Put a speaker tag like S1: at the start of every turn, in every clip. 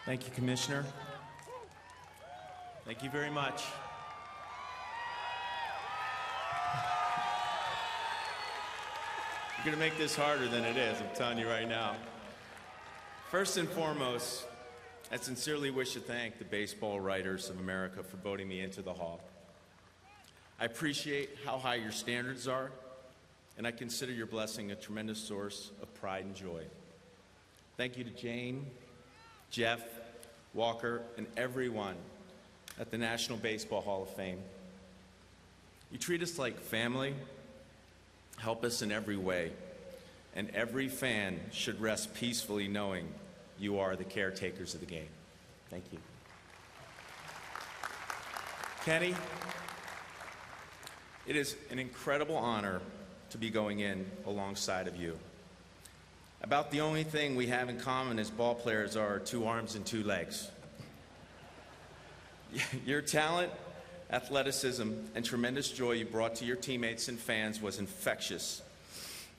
S1: Thank you, Commissioner. Thank you very much. You're going to make this harder than it is, I'm telling you right now. First and foremost, I sincerely wish to thank the Baseball Writers of America for voting me into the Hall. I appreciate how high your standards are, and I consider your blessing a tremendous source of pride and joy. Thank you to Jane, Jeff, Walker, and everyone at the National Baseball Hall of Fame. You treat us like family, help us in every way, and every fan should rest peacefully knowing you are the caretakers of the game. Thank you. Kenny, it is an incredible honor to be going in alongside of you. About the only thing we have in common as ball players are 2 arms and 2 legs. Your talent, athleticism, and tremendous joy you brought to your teammates and fans was infectious.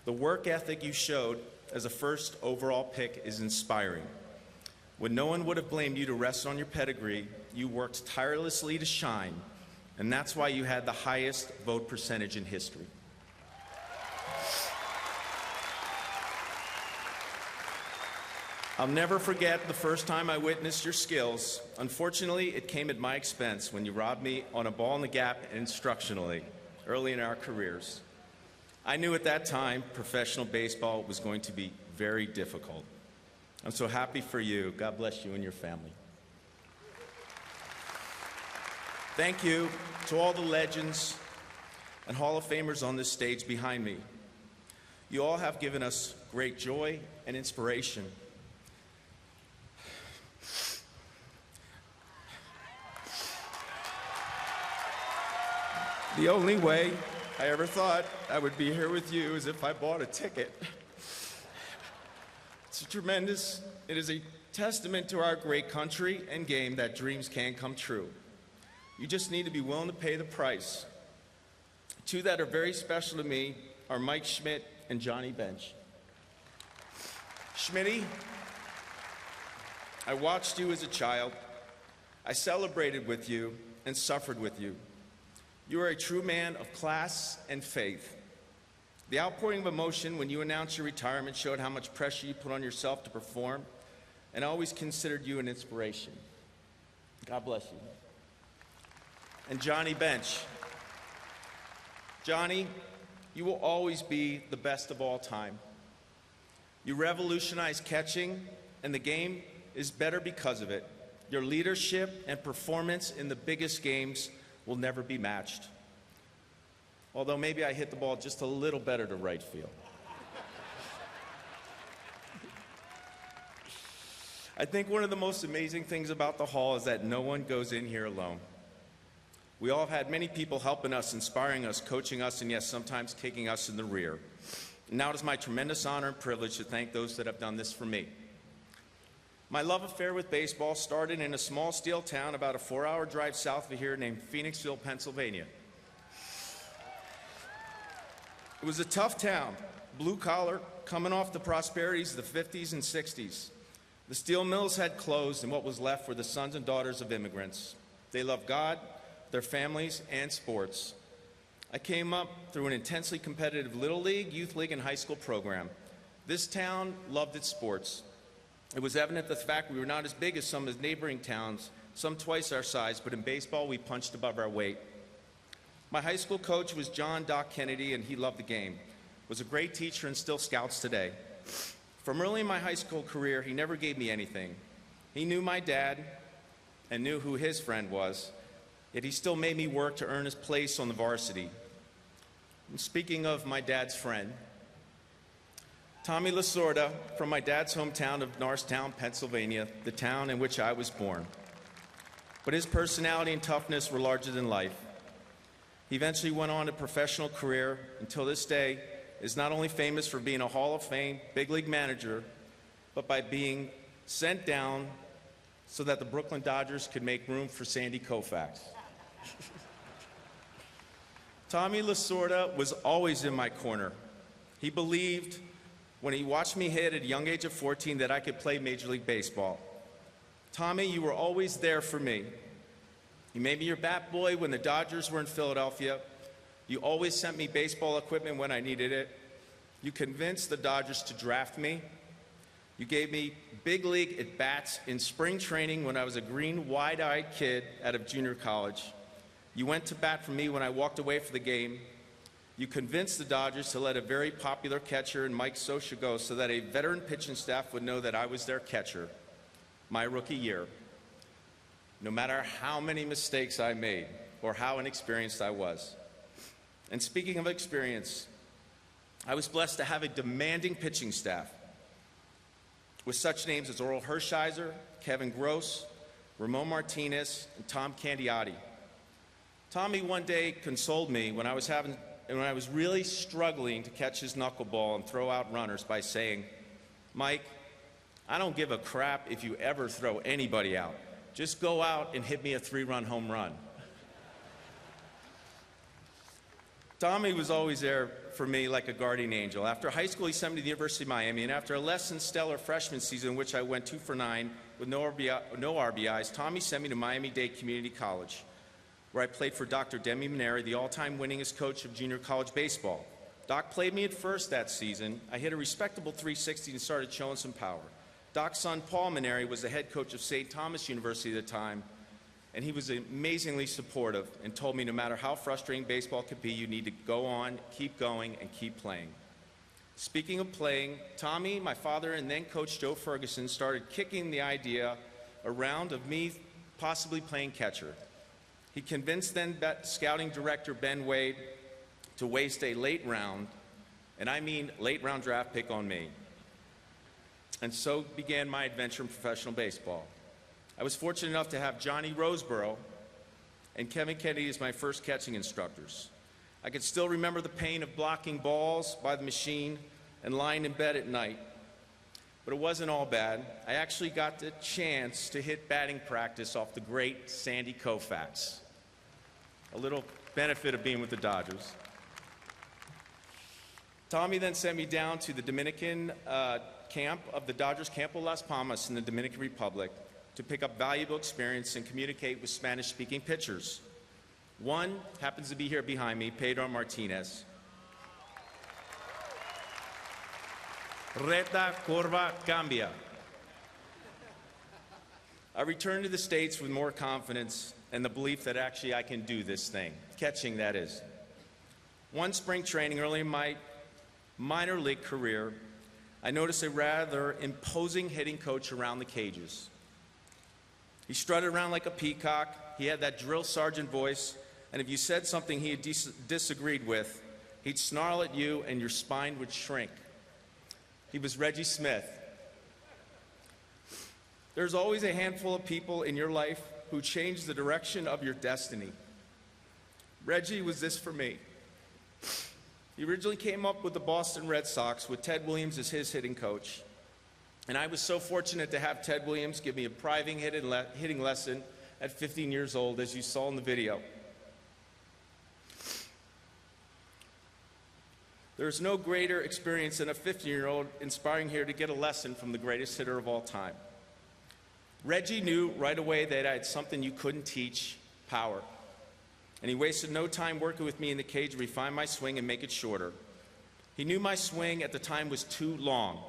S1: The work ethic you showed as a first overall pick is inspiring. When no one would have blamed you to rest on your pedigree, you worked tirelessly to shine, and that's why you had the highest vote percentage in history. I'll never forget the first time I witnessed your skills. Unfortunately, it came at my expense when you robbed me on a ball in the gap instructionally early in our careers. I knew at that time professional baseball was going to be very difficult. I'm so happy for you. God bless you and your family. Thank you to all the legends and Hall of Famers on this stage behind me. You all have given us great joy and inspiration. The only way I ever thought I would be here with you is if I bought a ticket. It is a testament to our great country and game that dreams can come true. You just need to be willing to pay the price. 2 that are very special to me are Mike Schmidt and Johnny Bench. Schmitty, I watched you as a child. I celebrated with you and suffered with you. You are a true man of class and faith. The outpouring of emotion when you announced your retirement showed how much pressure you put on yourself to perform, and I always considered you an inspiration. God bless you. And Johnny Bench. Johnny, you will always be the best of all time. You revolutionized catching, and the game is better because of it. Your leadership and performance in the biggest games will never be matched. Although maybe I hit the ball just a little better to right field. I think one of the most amazing things about the Hall is that no one goes in here alone. We all have had many people helping us, inspiring us, coaching us, and yes, sometimes kicking us in the rear. And now it is my tremendous honor and privilege to thank those that have done this for me. My love affair with baseball started in a small steel town about a 4-hour drive south of here named Phoenixville, Pennsylvania. It was a tough town, blue collar, coming off the prosperities of the 50s and 60s. The steel mills had closed, and what was left were the sons and daughters of immigrants. They loved God, their families, and sports. I came up through an intensely competitive Little League, Youth League, and high school program. This town loved its sports. It was evident the fact we were not as big as some of the neighboring towns, some twice our size, but in baseball we punched above our weight. My high school coach was John Doc Kennedy, and he loved the game. Was a great teacher and still scouts today. From early in my high school career, he never gave me anything. He knew my dad and knew who his friend was, yet he still made me work to earn his place on the varsity. And speaking of my dad's friend, Tommy Lasorda, from my dad's hometown of Norristown, Pennsylvania, the town in which I was born. But his personality and toughness were larger than life. He eventually went on a professional career, until this day, is not only famous for being a Hall of Fame big league manager, but by being sent down so that the Brooklyn Dodgers could make room for Sandy Koufax. Tommy Lasorda was always in my corner. He believed when he watched me hit at a young age of 14 that I could play Major League Baseball. Tommy, you were always there for me. You made me your bat boy when the Dodgers were in Philadelphia. You always sent me baseball equipment when I needed it. You convinced the Dodgers to draft me. You gave me big league at-bats in spring training when I was a green, wide-eyed kid out of junior college. You went to bat for me when I walked away for the game. You convinced the Dodgers to let a very popular catcher in Mike Scioscia go so that a veteran pitching staff would know that I was their catcher my rookie year, no matter how many mistakes I made or how inexperienced I was. And speaking of experience, I was blessed to have a demanding pitching staff with such names as Oral Hershiser, Kevin Gross, Ramon Martinez, and Tom Candiotti. Tommy one day consoled me when I was really struggling to catch his knuckleball and throw out runners by saying, "Mike, I don't give a crap if you ever throw anybody out. Just go out and hit me a 3-run home run." Tommy was always there for me like a guardian angel. After high school, he sent me to the University of Miami, and after a less than stellar freshman season in which I went 2 for 9 with no RBIs, Tommy sent me to Miami-Dade Community College, where I played for Dr. Demi Maneri, the all-time winningest coach of junior college baseball. Doc played me at first that season. I hit a respectable 360 and started showing some power. Doc's son, Paul Maneri, was the head coach of St. Thomas University at the time, and he was amazingly supportive and told me no matter how frustrating baseball could be, you need to go on, keep going, and keep playing. Speaking of playing, Tommy, my father, and then Coach Joe Ferguson started kicking the idea around of me possibly playing catcher. He convinced then scouting director Ben Wade to waste a late round, and I mean late round draft pick on me. And so began my adventure in professional baseball. I was fortunate enough to have Johnny Roseborough and Kevin Kennedy as my first catching instructors. I could still remember the pain of blocking balls by the machine and lying in bed at night. But it wasn't all bad. I actually got the chance to hit batting practice off the great Sandy Koufax. A little benefit of being with the Dodgers. Tommy then sent me down to the Dominican camp of the Dodgers Campo Las Palmas in the Dominican Republic to pick up valuable experience and communicate with Spanish-speaking pitchers. One happens to be here behind me, Pedro Martinez. Reta, curva, cambia. I returned to the States with more confidence and the belief that actually I can do this thing, catching that is. One spring training early in my minor league career, I noticed a rather imposing hitting coach around the cages. He strutted around like a peacock, he had that drill sergeant voice, and if you said something he had disagreed with, he'd snarl at you and your spine would shrink. He was Reggie Smith. There's always a handful of people in your life who change the direction of your destiny. Reggie was this for me. He originally came up with the Boston Red Sox with Ted Williams as his hitting coach. And I was so fortunate to have Ted Williams give me a private hitting lesson at 15 years old, as you saw in the video. There's no greater experience than a 15-year-old inspiring here to get a lesson from the greatest hitter of all time. Reggie knew right away that I had something you couldn't teach, power. And he wasted no time working with me in the cage to refine my swing and make it shorter. He knew my swing at the time was too long,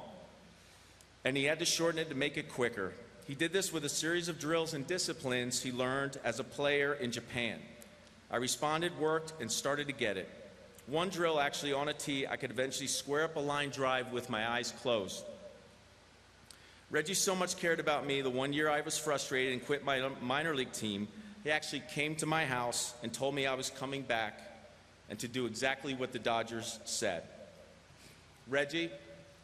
S1: and he had to shorten it to make it quicker. He did this with a series of drills and disciplines he learned as a player in Japan. I responded, worked, and started to get it. One drill, actually on a tee, I could eventually square up a line drive with my eyes closed. Reggie so much cared about me, the one year I was frustrated and quit my minor league team, he actually came to my house and told me I was coming back and to do exactly what the Dodgers said. Reggie,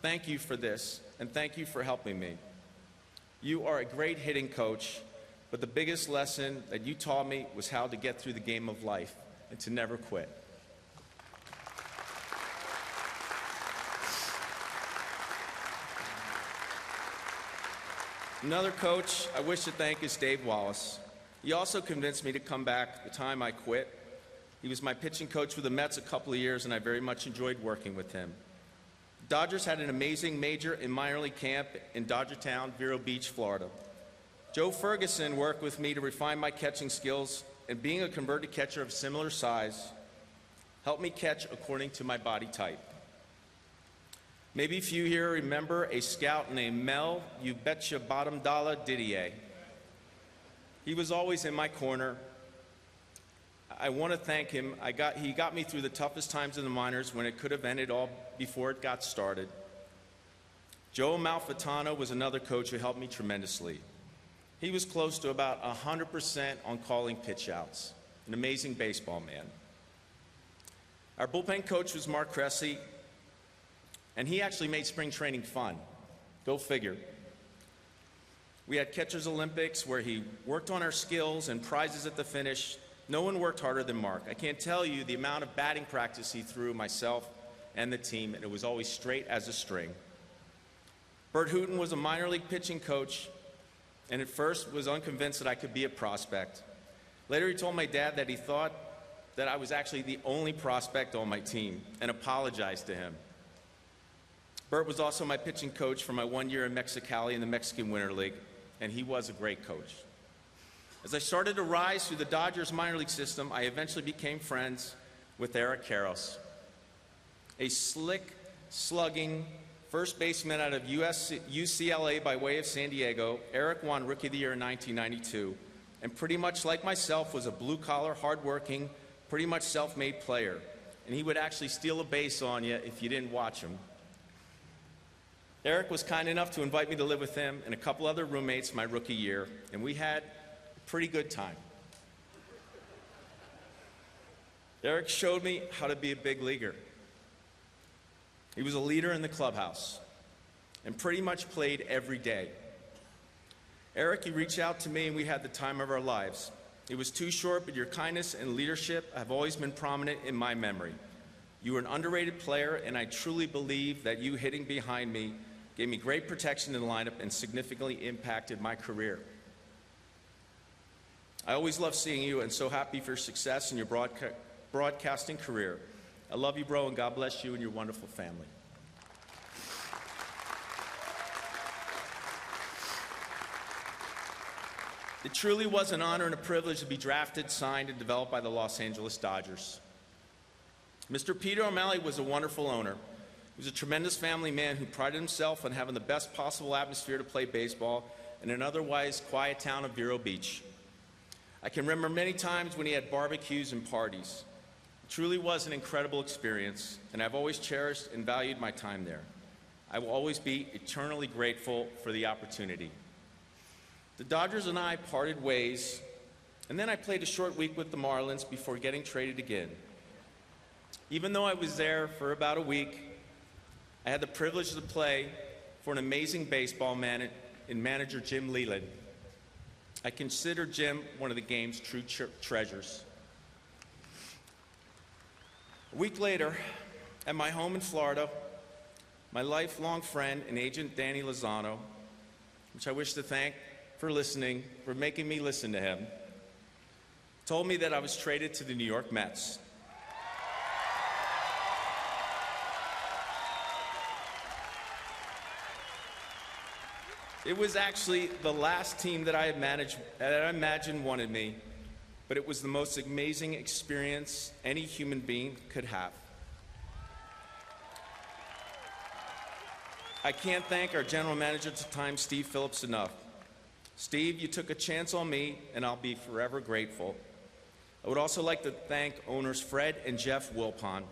S1: thank you for this, and thank you for helping me. You are a great hitting coach, but the biggest lesson that you taught me was how to get through the game of life and to never quit. Another coach I wish to thank is Dave Wallace. He also convinced me to come back the time I quit. He was my pitching coach with the Mets a couple of years, and I very much enjoyed working with him. The Dodgers had an amazing major and minor league camp in Dodgertown, Vero Beach, Florida. Joe Ferguson worked with me to refine my catching skills, and being a converted catcher of similar size helped me catch according to my body type. Maybe a few here remember a scout named Mel You Betcha Bottom Dollar Didier. He was always in my corner. I want to thank him. He got me through the toughest times in the minors when it could have ended all before it got started. Joe Amalfitano was another coach who helped me tremendously. He was close to about 100% on calling pitch outs, an amazing baseball man. Our bullpen coach was Mark Cressy, and he actually made spring training fun. Go figure. We had Catchers Olympics where he worked on our skills and prizes at the finish. No one worked harder than Mark. I can't tell you the amount of batting practice he threw myself and the team, and it was always straight as a string. Bert Hooton was a minor league pitching coach, and at first was unconvinced that I could be a prospect. Later he told my dad that he thought that I was actually the only prospect on my team and apologized to him. Bert was also my pitching coach for my 1 year in Mexicali in the Mexican Winter League, and he was a great coach. As I started to rise through the Dodgers minor league system, I eventually became friends with Eric Karros, a slick, slugging first baseman out of UCLA by way of San Diego. Eric won Rookie of the Year in 1992, and pretty much like myself was a blue-collar, hard-working, pretty much self-made player, and he would actually steal a base on you if you didn't watch him. Eric was kind enough to invite me to live with him and a couple other roommates my rookie year, and we had a pretty good time. Eric showed me how to be a big leaguer. He was a leader in the clubhouse and pretty much played every day. Eric, he reached out to me and we had the time of our lives. It was too short, but your kindness and leadership have always been prominent in my memory. You were an underrated player, and I truly believe that you hitting behind me gave me great protection in the lineup and significantly impacted my career. I always love seeing you and so happy for your success in your broadcasting career. I love you, bro, and God bless you and your wonderful family. It truly was an honor and a privilege to be drafted, signed, and developed by the Los Angeles Dodgers. Mr. Peter O'Malley was a wonderful owner. He was a tremendous family man who prided himself on having the best possible atmosphere to play baseball in an otherwise quiet town of Vero Beach. I can remember many times when he had barbecues and parties. It truly was an incredible experience, and I've always cherished and valued my time there. I will always be eternally grateful for the opportunity. The Dodgers and I parted ways, and then I played a short week with the Marlins before getting traded again. Even though I was there for about a week, I had the privilege to play for an amazing baseball man in manager Jim Leyland. I consider Jim one of the game's true treasures. A week later, at my home in Florida, my lifelong friend and agent Danny Lozano, which I wish to thank for making me listen to him, told me that I was traded to the New York Mets. It was actually the last team that I imagined wanted me, but it was the most amazing experience any human being could have. I can't thank our general manager at the time, Steve Phillips, enough. Steve, you took a chance on me, and I'll be forever grateful. I would also like to thank owners Fred and Jeff Wilpon.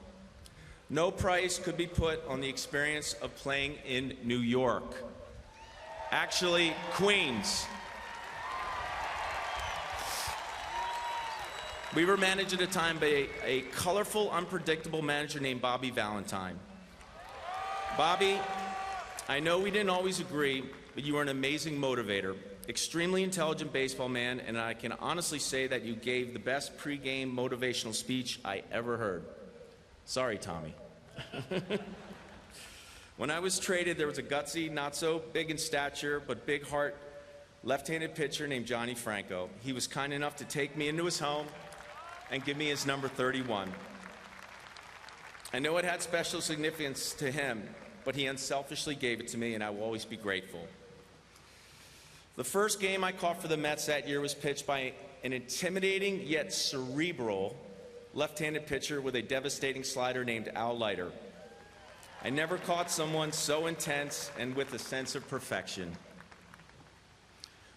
S1: No price could be put on the experience of playing in New York. Actually, Queens. We were managed at a time by a colorful, unpredictable manager named Bobby Valentine. Bobby, I know we didn't always agree, but you were an amazing motivator, extremely intelligent baseball man, and I can honestly say that you gave the best pregame motivational speech I ever heard. Sorry, Tommy. When I was traded, there was a gutsy, not so big in stature, but big heart, left-handed pitcher named Johnny Franco. He was kind enough to take me into his home and give me his number 31. I know it had special significance to him, but he unselfishly gave it to me, and I will always be grateful. The first game I caught for the Mets that year was pitched by an intimidating yet cerebral left-handed pitcher with a devastating slider named Al Leiter. I never caught someone so intense and with a sense of perfection.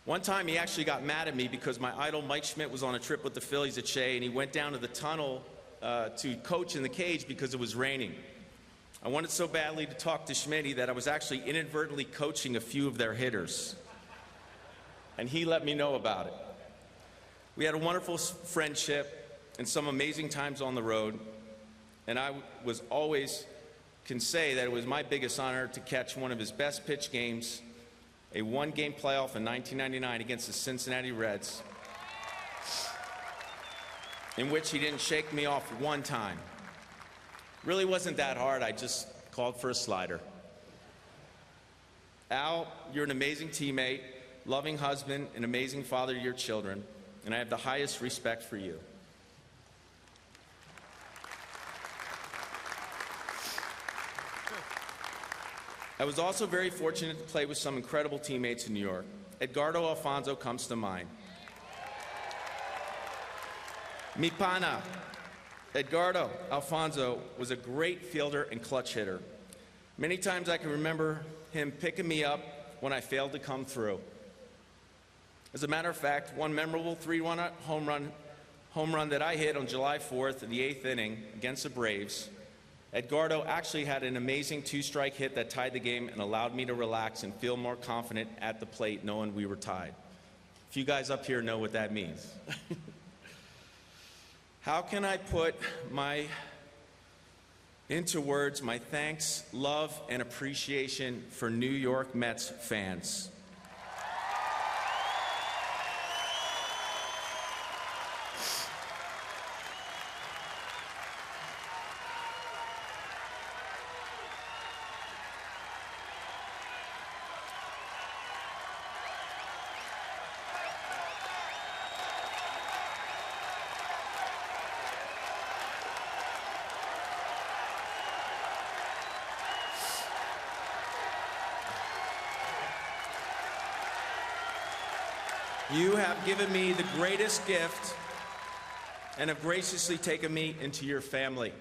S1: One time he actually got mad at me because my idol Mike Schmidt was on a trip with the Phillies at Shea, and he went down to the tunnel to coach in the cage because it was raining. I wanted so badly to talk to Schmidt that I was actually inadvertently coaching a few of their hitters. And he let me know about it. We had a wonderful friendship and some amazing times on the road, and I was always can say that it was my biggest honor to catch one of his best pitch games, a one-game playoff in 1999 against the Cincinnati Reds, in which he didn't shake me off one time. Really wasn't that hard. I just called for a slider. Al, you're an amazing teammate, loving husband, and amazing father to your children, and I have the highest respect for you. I was also very fortunate to play with some incredible teammates in New York. Edgardo Alfonso comes to mind. Mi pana, Edgardo Alfonso was a great fielder and clutch hitter. Many times I can remember him picking me up when I failed to come through. As a matter of fact, one memorable 3-run home run that I hit on July 4th in the 8th inning against the Braves, Edgardo actually had an amazing two-strike hit that tied the game and allowed me to relax and feel more confident at the plate knowing we were tied. If you guys up here know what that means. How can I put into words my thanks, love, and appreciation for New York Mets fans? You have given me the greatest gift and have graciously taken me into your family.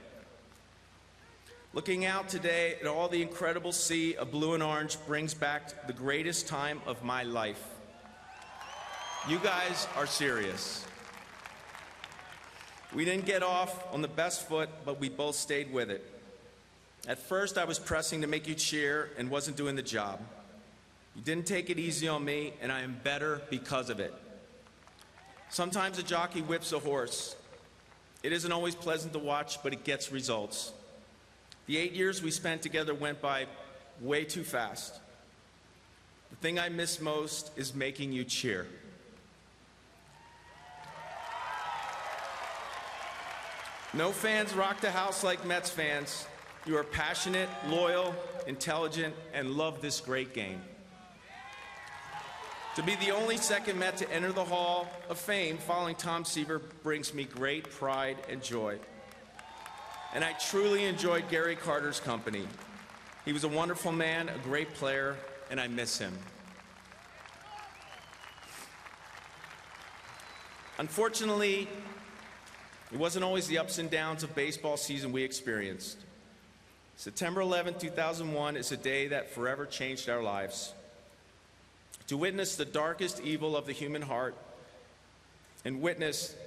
S1: Looking out today at all the incredible sea of blue and orange brings back the greatest time of my life. You guys are serious. We didn't get off on the best foot, but we both stayed with it. At first, I was pressing to make you cheer and wasn't doing the job. You didn't take it easy on me, and I am better because of it. Sometimes a jockey whips a horse. It isn't always pleasant to watch, but it gets results. The 8 years we spent together went by way too fast. The thing I miss most is making you cheer. No fans rock the house like Mets fans. You are passionate, loyal, intelligent, and love this great game. To be the only second Met to enter the Hall of Fame following Tom Seaver brings me great pride and joy. And I truly enjoyed Gary Carter's company. He was a wonderful man, a great player, and I miss him. Unfortunately, it wasn't always the ups and downs of baseball season we experienced. September 11, 2001 is a day that forever changed our lives. To witness the darkest evil of the human heart and witness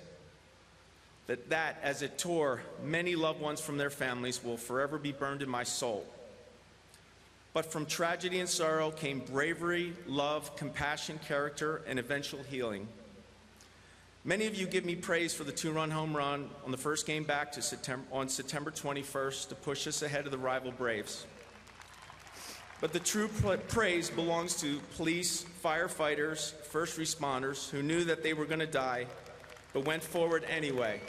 S1: that as it tore many loved ones from their families will forever be burned in my soul. But from tragedy and sorrow came bravery, love, compassion, character, and eventual healing. Many of you give me praise for the 2-run home run on the first game back on September 21st to push us ahead of the rival Braves. But the true praise belongs to police, firefighters, first responders who knew that they were going to die, but went forward anyway.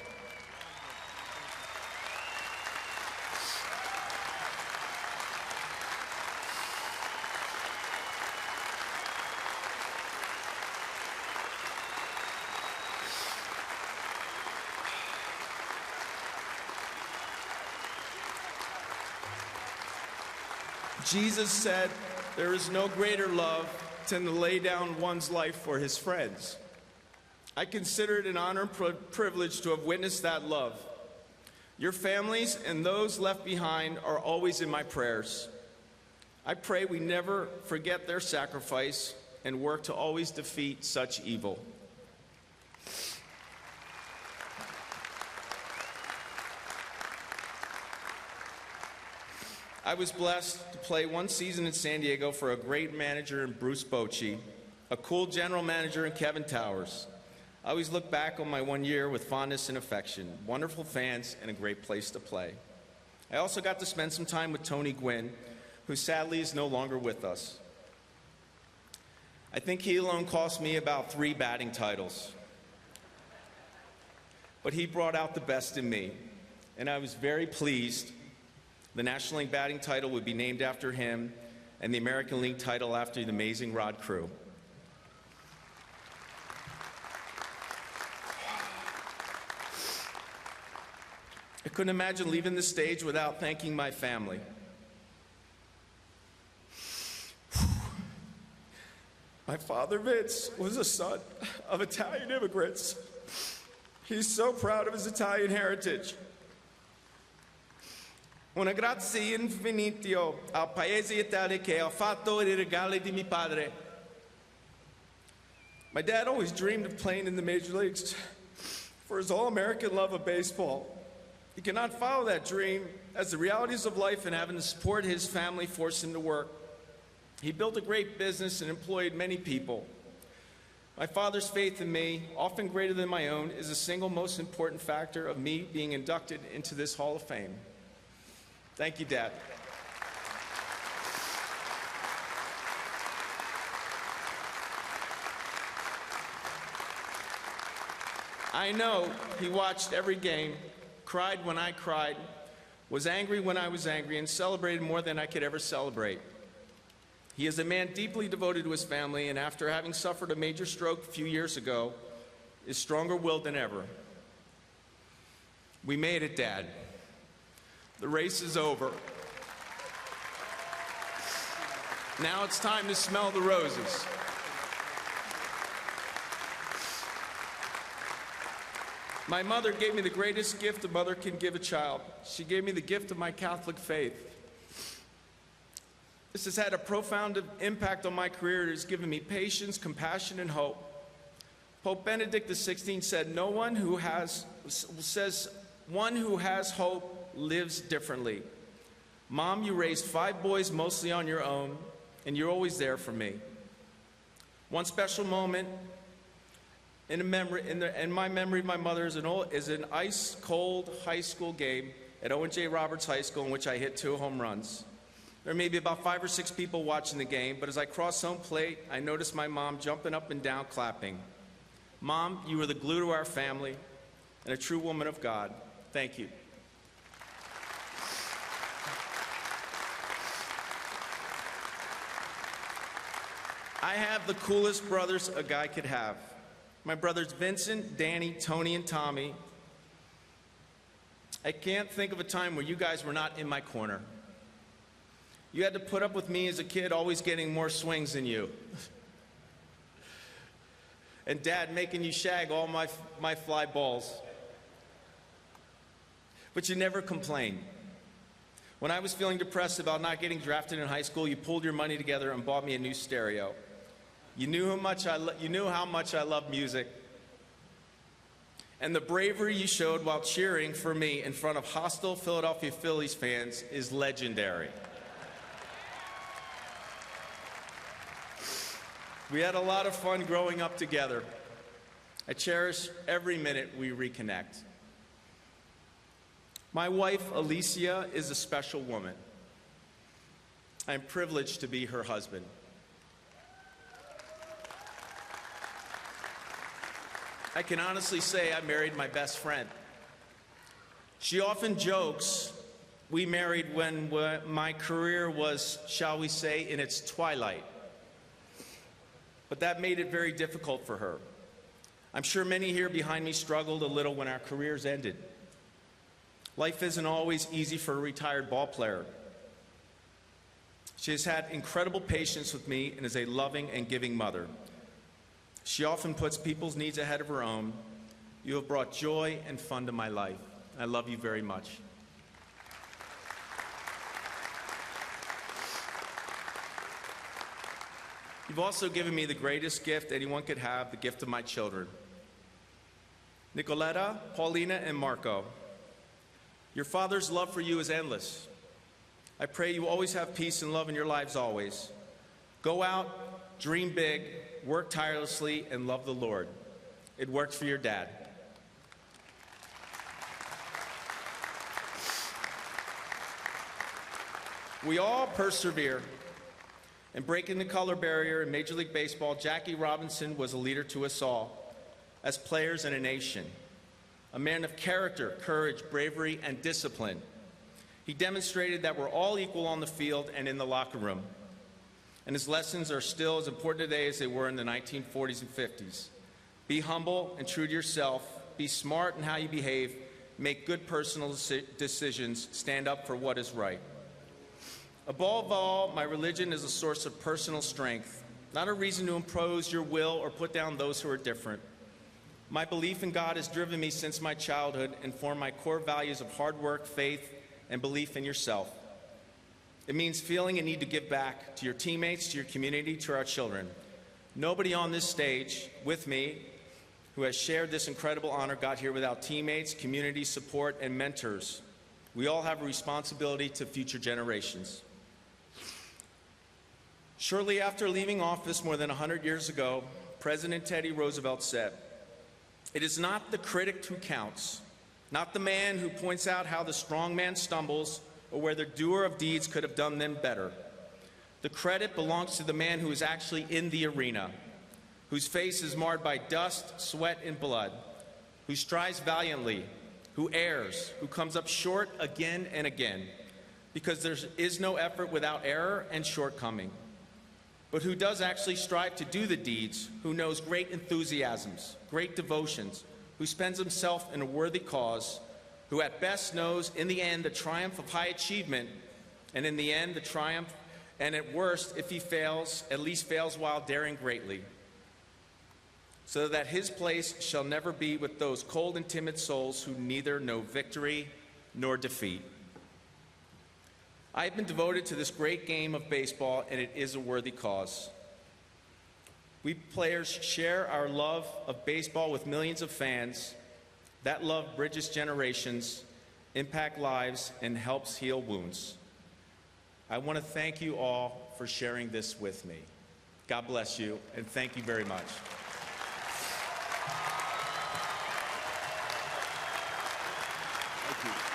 S1: Jesus said, there is no greater love than to lay down one's life for his friends. I consider it an honor and privilege to have witnessed that love. Your families and those left behind are always in my prayers. I pray we never forget their sacrifice and work to always defeat such evil. I was blessed to play one season in San Diego for a great manager in Bruce Bochy, a cool general manager in Kevin Towers. I always look back on my 1 year with fondness and affection, wonderful fans, and a great place to play. I also got to spend some time with Tony Gwynn, who sadly is no longer with us. I think he alone cost me about 3 batting titles. But he brought out the best in me, and I was very pleased the National League batting title would be named after him and the American League title after the amazing Rod Crew. I couldn't imagine leaving the stage without thanking my family. My father, Vince, was a son of Italian immigrants. He's so proud of his Italian heritage. Una grazie infinito al Paese Italia che ha fatto i regali di mio padre. My dad always dreamed of playing in the major leagues for his all-American love of baseball. He cannot follow that dream as the realities of life and having to support his family forced him to work. He built a great business and employed many people. My father's faith in me, often greater than my own, is the single most important factor of me being inducted into this Hall of Fame. Thank you, Dad. I know he watched every game, cried when I cried, was angry when I was angry, and celebrated more than I could ever celebrate. He is a man deeply devoted to his family, and after having suffered a major stroke a few years ago, is stronger-willed than ever. We made it, Dad. The race is over. Now it's time to smell the roses. My mother gave me the greatest gift a mother can give a child. She gave me the gift of my Catholic faith. This has had a profound impact on my career. It has given me patience, compassion, and hope. Pope Benedict XVI said, one who has hope lives differently. Mom, you raised 5 boys mostly on your own, and you're always there for me. One special moment in my memory of my mother is an ice-cold high school game at Owen J. Roberts High School in which I hit 2 home runs. There may be about 5 or 6 people watching the game, but as I crossed home plate, I noticed my mom jumping up and down, clapping. Mom, you were the glue to our family and a true woman of God. Thank you. I have the coolest brothers a guy could have. My brothers Vincent, Danny, Tony, and Tommy. I can't think of a time where you guys were not in my corner. You had to put up with me as a kid, always getting more swings than you. And Dad making you shag all my fly balls. But you never complained. When I was feeling depressed about not getting drafted in high school, you pulled your money together and bought me a new stereo. You knew how much I love music. And the bravery you showed while cheering for me in front of hostile Philadelphia Phillies fans is legendary. We had a lot of fun growing up together. I cherish every minute we reconnect. My wife, Alicia, is a special woman. I'm privileged to be her husband. I can honestly say I married my best friend. She often jokes we married when my career was, shall we say, in its twilight. But that made it very difficult for her. I'm sure many here behind me struggled a little when our careers ended. Life isn't always easy for a retired ball player. She has had incredible patience with me and is a loving and giving mother. She often puts people's needs ahead of her own. You have brought joy and fun to my life. I love you very much. You've also given me the greatest gift anyone could have, the gift of my children. Nicoletta, Paulina, and Marco, your father's love for you is endless. I pray you always have peace and love in your lives always. Go out, dream big, work tirelessly, and love the Lord. It worked for your dad. We all persevere. In breaking the color barrier in Major League Baseball, Jackie Robinson was a leader to us all as players and a nation. A man of character, courage, bravery, and discipline. He demonstrated that we're all equal on the field and in the locker room. And his lessons are still as important today as they were in the 1940s and 50s. Be humble and true to yourself. Be smart in how you behave. Make good personal decisions. Stand up for what is right. Above all, my religion is a source of personal strength, not a reason to impose your will or put down those who are different. My belief in God has driven me since my childhood and formed my core values of hard work, faith, and belief in yourself. It means feeling a need to give back to your teammates, to your community, to our children. Nobody on this stage with me who has shared this incredible honor got here without teammates, community support, and mentors. We all have a responsibility to future generations. Shortly after leaving office more than 100 years ago, President Teddy Roosevelt said, "It is not the critic who counts, not the man who points out how the strong man stumbles or where the doer of deeds could have done them better. The credit belongs to the man who is actually in the arena, whose face is marred by dust, sweat, and blood, who strives valiantly, who errs, who comes up short again and again, because there is no effort without error and shortcoming, but who does actually strive to do the deeds, who knows great enthusiasms, great devotions, who spends himself in a worthy cause, who at best knows in the end the triumph of high achievement, and in the end the triumph, and at worst, if he fails, at least fails while daring greatly, so that his place shall never be with those cold and timid souls who neither know victory nor defeat." I have been devoted to this great game of baseball, and it is a worthy cause. We players share our love of baseball with millions of fans. That love bridges generations, impacts lives, and helps heal wounds. I want to thank you all for sharing this with me. God bless you, and thank you very much. Thank you.